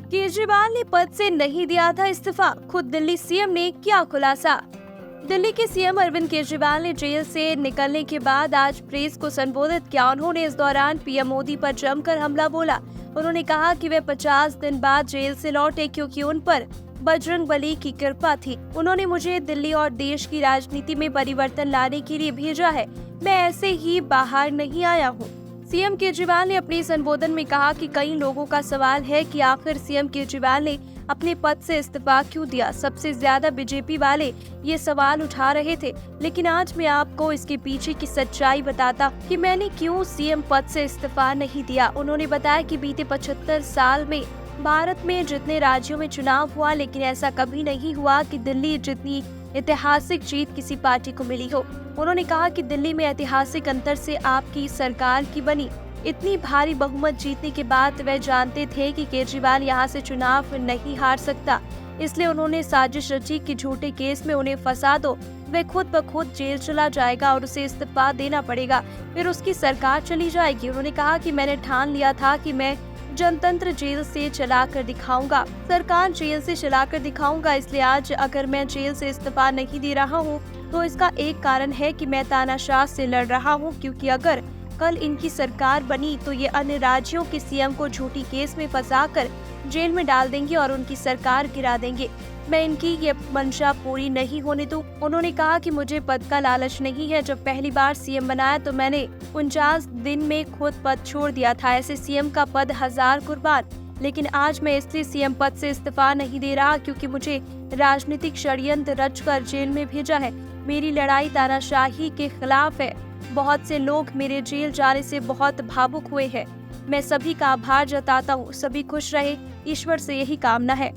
केजरीवाल ने पद से नहीं दिया था इस्तीफा, खुद दिल्ली सीएम ने किया खुलासा। दिल्ली के सीएम अरविंद केजरीवाल ने जेल से निकलने के बाद आज प्रेस को संबोधित किया। उन्होंने इस दौरान पीएम मोदी पर जमकर हमला बोला। उन्होंने कहा कि वे 50 दिन बाद जेल से लौटे क्योंकि उन पर बजरंगबली की कृपा थी। उन्होंने मुझे दिल्ली और देश की राजनीति में परिवर्तन लाने के लिए भेजा है, मैं ऐसे ही बाहर नहीं आया हूँ। सीएम केजरीवाल ने अपने संबोधन में कहा कि कई लोगों का सवाल है कि आखिर सीएम केजरीवाल ने अपने पद से इस्तीफा क्यों दिया। सबसे ज्यादा बीजेपी वाले ये सवाल उठा रहे थे, लेकिन आज मैं आपको इसके पीछे की सच्चाई बताता कि मैंने क्यों सीएम पद से इस्तीफा नहीं दिया। उन्होंने बताया कि बीते 75 साल में भारत में जितने राज्यों में चुनाव हुआ, लेकिन ऐसा कभी नहीं हुआ कि दिल्ली जितनी ऐतिहासिक जीत किसी पार्टी को मिली हो। उन्होंने कहा कि दिल्ली में ऐतिहासिक अंतर से आपकी सरकार की बनी। इतनी भारी बहुमत जीतने के बाद वे जानते थे कि केजरीवाल यहां से चुनाव नहीं हार सकता, इसलिए उन्होंने साजिश रची कि झूठे केस में उन्हें फंसा दो, वे खुद ब खुद जेल चला जाएगा और उसे इस्तीफा देना पड़ेगा, फिर उसकी सरकार चली जाएगी। उन्होंने कहा कि मैंने ठान लिया था कि मैं जनतंत्र जेल से चलाकर दिखाऊंगा, सरकार जेल से चलाकर दिखाऊंगा। इसलिए आज अगर मैं जेल से इस्तीफा नहीं दे रहा हूँ तो इसका एक कारण है कि मैं तानाशाह से लड़ रहा हूँ, क्योंकि अगर कल इनकी सरकार बनी तो ये अन्य राज्यों के सीएम को झूठी केस में फंसाकर जेल में डाल देंगे और उनकी सरकार गिरा देंगे। मैं इनकी ये मंशा पूरी नहीं होने दूं। उन्होंने कहा कि मुझे पद का लालच नहीं है। जब पहली बार सीएम बनाया तो मैंने 49 दिन में खुद पद छोड़ दिया था। ऐसे सीएम का पद 1000 कुर्बान। लेकिन आज मैं इसलिए सीएम पद से इस्तीफा नहीं दे रहा क्योंकि मुझे राजनीतिक षड्यंत्र रचकर जेल में भेजा है। मेरी लड़ाई तानाशाही के खिलाफ है। बहुत से लोग मेरे जेल जाने से बहुत भावुक हुए हैं। मैं सभी का आभार जताता हूँ। सभी खुश रहे, ईश्वर से यही कामना है।